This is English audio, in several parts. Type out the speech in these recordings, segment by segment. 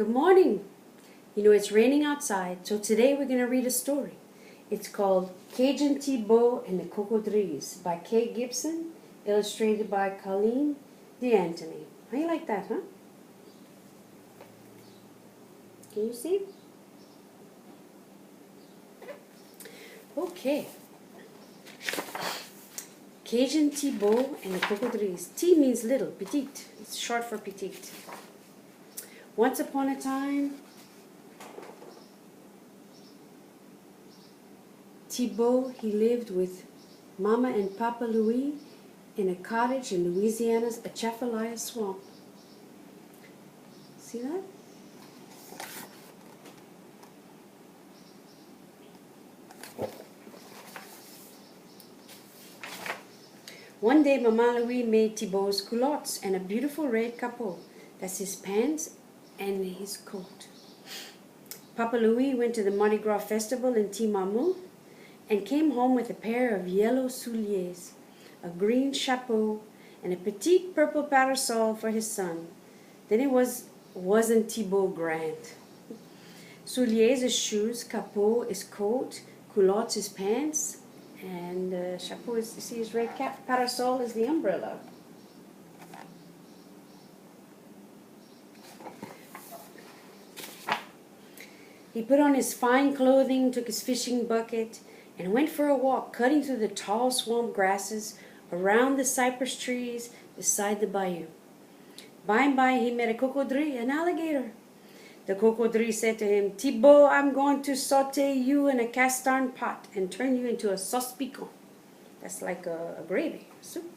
Good morning. You know, it's raining outside, so today we're going to read a story. It's called Cajun Beau and the Cocodries by Kay Gibson, illustrated by Colleen DeAntony. How you like that, huh? Can you see? Okay. Cajun Beau and the Cocodries. T means little, petite. It's short for petite. Once upon a time, Beau, he lived with Mama and Papa Louis in a cottage in Louisiana's Atchafalaya Swamp. See that? One day, Mama Louis made Thibault's culottes and a beautiful red capot. That's his pants and his coat. Papa Louis went to the Mardi Gras festival in Timamu and came home with a pair of yellow souliers, a green chapeau, and a petite purple parasol for his son. Then wasn't Thibault grand? Souliers is shoes, capot is coat, culottes is pants, and chapeau is, you see his red cap, parasol is the umbrella. He put on his fine clothing, took his fishing bucket, and went for a walk, cutting through the tall swamp grasses, around the cypress trees, beside the bayou. By and by, he met a cocodrie, an alligator. The cocodrie said to him, "Thibault, I'm going to saute you in a cast iron pot and turn you into a sauce piquant." That's like a gravy, soup.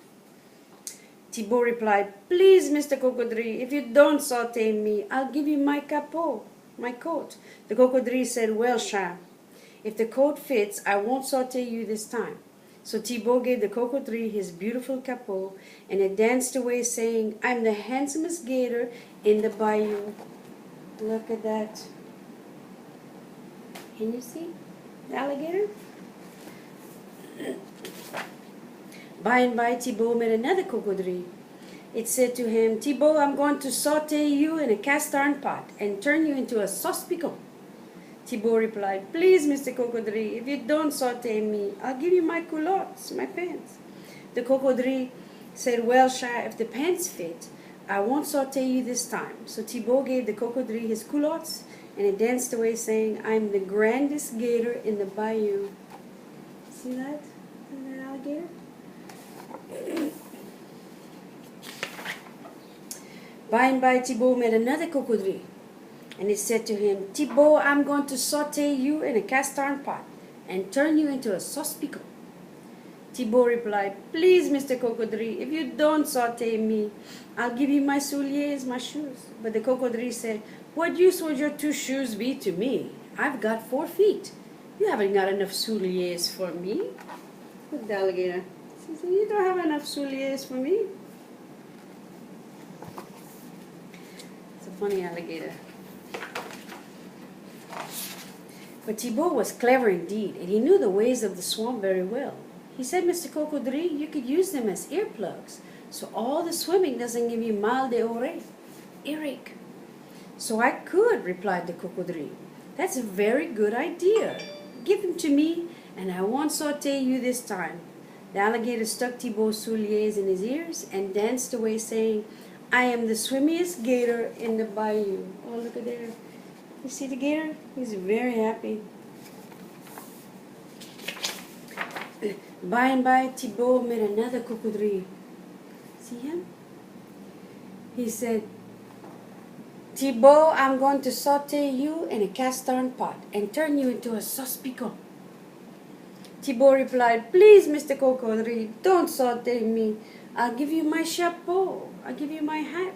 Thibault replied, "Please, Mr. Cocodrie, if you don't saute me, I'll give you my capot, my coat." The cocodrie said, "Well, Cham, if the coat fits, I won't saute you this time." So Thibault gave the cocodrie his beautiful capot, and it danced away saying, "I'm the handsomest gator in the bayou." Look at that. Can you see the alligator? By and by, Thibault met another cocodrie. It said to him, "Thibault, I'm going to saute you in a cast iron pot and turn you into a sauce piquant." Thibault replied, "Please, Mr. Cocodrie, if you don't saute me, I'll give you my culottes, my pants." The cocodrie said, "Well, Chat, if the pants fit, I won't saute you this time." So Thibault gave the cocodrie his culottes, and it danced away saying, "I'm the grandest gator in the bayou." See that? That alligator? By and by, Thibault met another cocodrie. And it said to him, "Thibault, I'm going to saute you in a cast iron pot and turn you into a sauce piquant." Thibault replied, "Please, Mr. Cocodrie, if you don't saute me, I'll give you my souliers, my shoes." But the cocodrie said, "What use would your 2 shoes be to me? I've got 4 feet. You haven't got enough souliers for me." Look at the alligator. She said, "You don't have enough souliers for me." It's a funny alligator. But Thibault was clever indeed, and he knew the ways of the swamp very well. He said, "Mr. Cocodrie, you could use them as earplugs, so all the swimming doesn't give you mal d'oreille, earache." "So I could," replied the cocodrie. "That's a very good idea. Give them to me, and I won't saute you this time." The alligator stuck Thibault's souliers in his ears and danced away saying, "I am the swimmiest gator in the bayou." Oh, look at there. You see the gator? He's very happy. By and by, Thibault met another cocodrie. See him? He said, "Thibault, I'm going to saute you in a cast iron pot and turn you into a sauce piquant." Thibault replied, "Please, Mr. Cocodrie, don't saute me. I'll give you my chapeau. I'll give you my hat."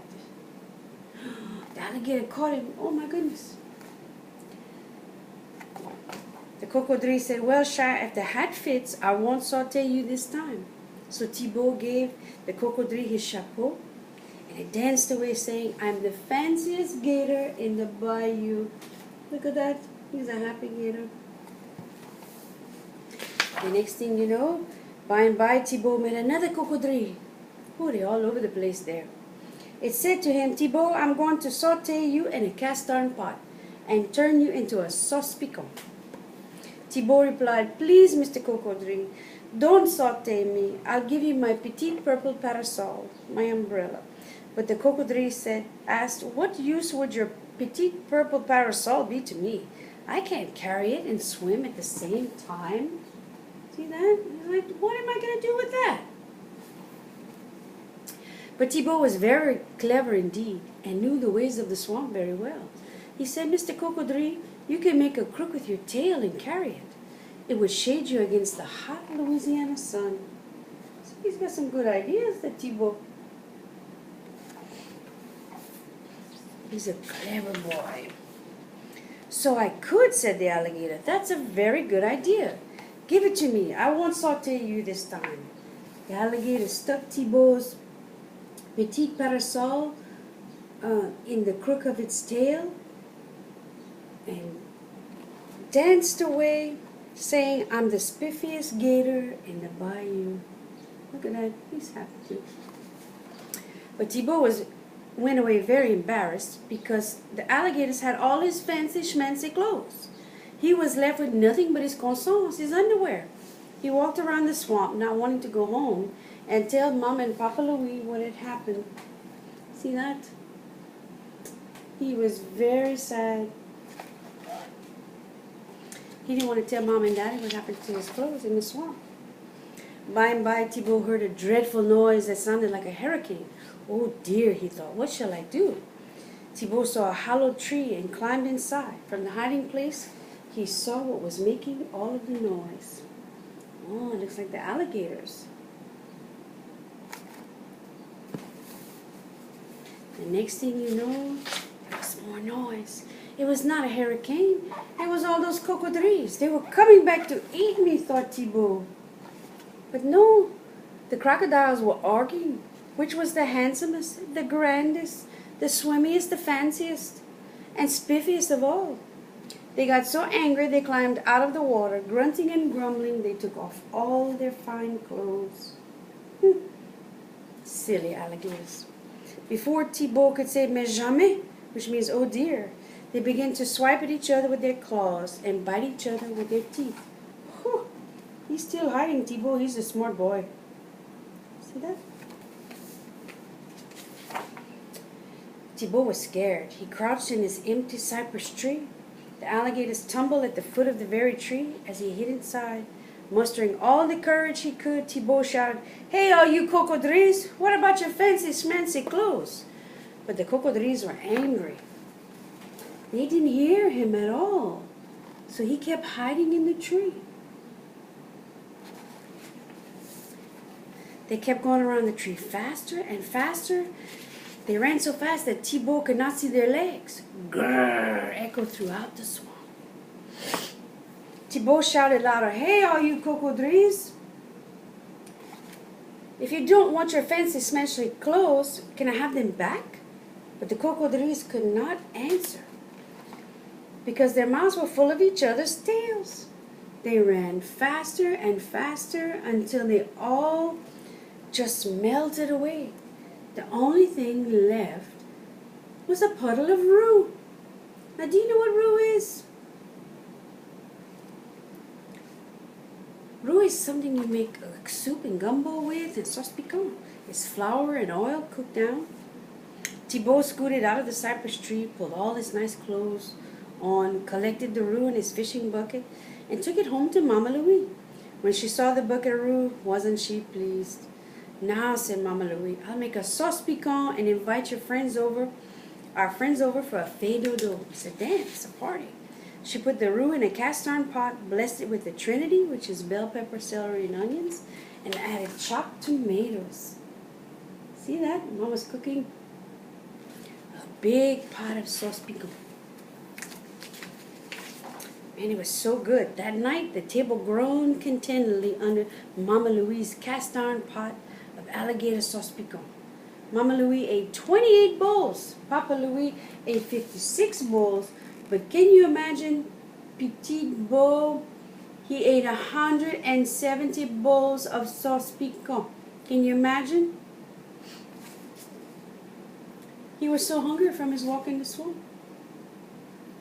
The alligator caught him. Oh my goodness. The cocodrie said, "Well, Chat, if the hat fits, I won't saute you this time." So Thibault gave the cocodrie his chapeau, and it danced away saying, "I'm the fanciest gator in the bayou." Look at that. He's a happy gator. The next thing you know, by and by, Thibault met another cocodrie. Oh, they're all over the place there. It said to him, Thibaut, I'm going to saute you in a cast iron pot and turn you into a sauce piquant. Thibaut replied, please, Mr. Cocodrie, don't saute me. I'll give you my petite purple parasol, my umbrella. But the Cocodrie asked, what use would your petite purple parasol be to me? I can't carry it and swim at the same time. See that? He's like, what am I going to do with that? But Thibaut was very clever indeed and knew the ways of the swamp very well. He said, Mr. Cocodrie, you can make a crook with your tail and carry it. It would shade you against the hot Louisiana sun. So he's got some good ideas, that Thibaut. He's a clever boy. So I could, said the alligator. That's a very good idea. Give it to me. I won't saute you this time. The alligator stuck Thibaut's petite parasol in the crook of its tail and danced away, saying, I'm the spiffiest gator in the bayou. Look at that. He's happy too. But Thibaut went away very embarrassed because the alligators had all his fancy schmancy clothes. He was left with nothing but his conscience, his underwear. He walked around the swamp, not wanting to go home and tell Mama and Papa Louis what had happened. See that? He was very sad. He didn't want to tell Mom and Daddy what happened to his clothes in the swamp. By and by, Thibaut heard a dreadful noise that sounded like a hurricane. Oh dear, he thought, what shall I do? Thibaut saw a hollow tree and climbed inside. From the hiding place, he saw what was making all of the noise. Oh, it looks like the alligators. The next thing you know, there was more noise. It was not a hurricane. It was all those Cocodries. They were coming back to eat me, thought Thibaut. But no, the crocodiles were arguing. Which was the handsomest, the grandest, the swimmiest, the fanciest, and spiffiest of all? They got so angry they climbed out of the water. Grunting and grumbling, they took off all their fine clothes. Silly alligators. Before Thibaut could say mais jamais, which means oh dear, they began to swipe at each other with their claws and bite each other with their teeth. Whew. He's still hiding, Thibaut. He's a smart boy. See that? Thibaut was scared. He crouched in his empty cypress tree. The alligators tumbled at the foot of the very tree as he hid inside. Mustering all the courage he could, Thibaut shouted, Hey, all you Cocodries, what about your fancy schmancy clothes? But the Cocodries were angry. They didn't hear him at all, so he kept hiding in the tree. They kept going around the tree faster and faster. They ran so fast that Thibaut could not see their legs. Grrr echoed throughout the swamp. Thibaut shouted louder, Hey, all you Cocodries! If you don't want your fancy schmancy clothes, can I have them back? But the Cocodries could not answer because their mouths were full of each other's tails. They ran faster and faster until they all just melted away. The only thing left was a puddle of roux. Now, do you know what roux is? Roux is something you make like soup and gumbo with and sauce piquant. It's flour and oil cooked down. Thibaut scooted out of the cypress tree, pulled all his nice clothes on, collected the roux in his fishing bucket, and took it home to Mama Louis. When she saw the bucket of roux, wasn't she pleased? Now, said Mama Louis, I'll make a sauce piquant and invite our friends over for a fête dodo. It's a dance, a party. She put the roux in a cast iron pot, blessed it with the Trinity, which is bell pepper, celery, and onions, and added chopped tomatoes. See that? Mama's cooking a big pot of sauce piquant. And it was so good. That night, the table groaned contentedly under Mama Louie's cast iron pot of alligator sauce piquant. Mama Louie ate 28 bowls. Papa Louis ate 56 bowls. But can you imagine Petit Beau? He ate 170 bowls of sauce piquant. Can you imagine? He was so hungry from his walk in the swamp.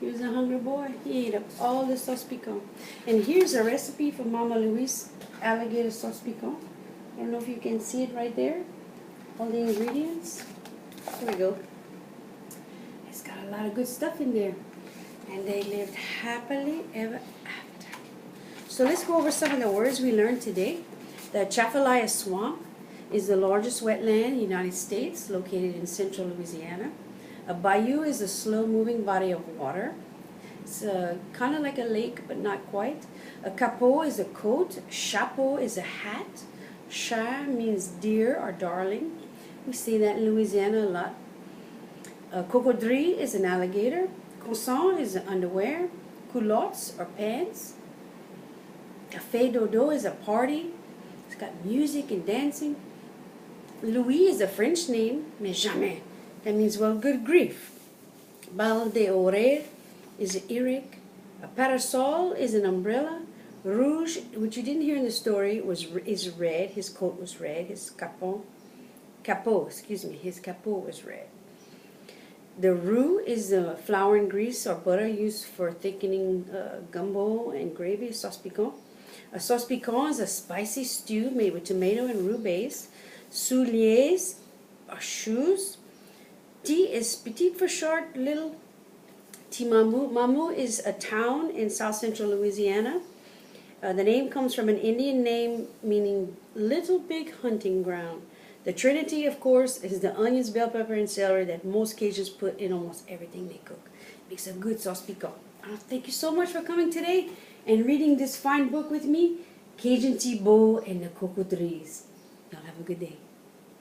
He was a hungry boy. He ate up all the sauce piquant. And here's a recipe for Mama Louise alligator sauce piquant. I don't know if you can see it right there. All the ingredients. Here we go. It's got a lot of good stuff in there. And they lived happily ever after. So let's go over some of the words we learned today. The Atchafalaya Swamp is the largest wetland in the United States, located in central Louisiana. A bayou is a slow-moving body of water. It's kind of like a lake, but not quite. A capot is a coat. Chapeau is a hat. Chat means dear or darling. We see that in Louisiana a lot. A Cocodries is an alligator. Coussin is an underwear. Culottes or pants. Café dodo is a party. It's got music and dancing. Louis is a French name, mais jamais. That means, well, good grief. Bal de oreille is an earache. A parasol is an umbrella. Rouge, which you didn't hear in the story, is red. His coat was red. His capot, his capot was red. The roux is the flour and grease or butter used for thickening gumbo and gravy, sauce piquant. A sauce piquant is a spicy stew made with tomato and roux base. Souliers are shoes. T is petite for short, little. Timamu. Mamu is a town in south central Louisiana. The name comes from an Indian name meaning little big hunting ground. The Trinity, of course, is the onions, bell pepper, and celery that most Cajuns put in almost everything they cook. It makes a good sauce piquant. Thank you so much for coming today and reading this fine book with me, Cajun Tea, Beau, and the Cocodries. Y'all have a good day.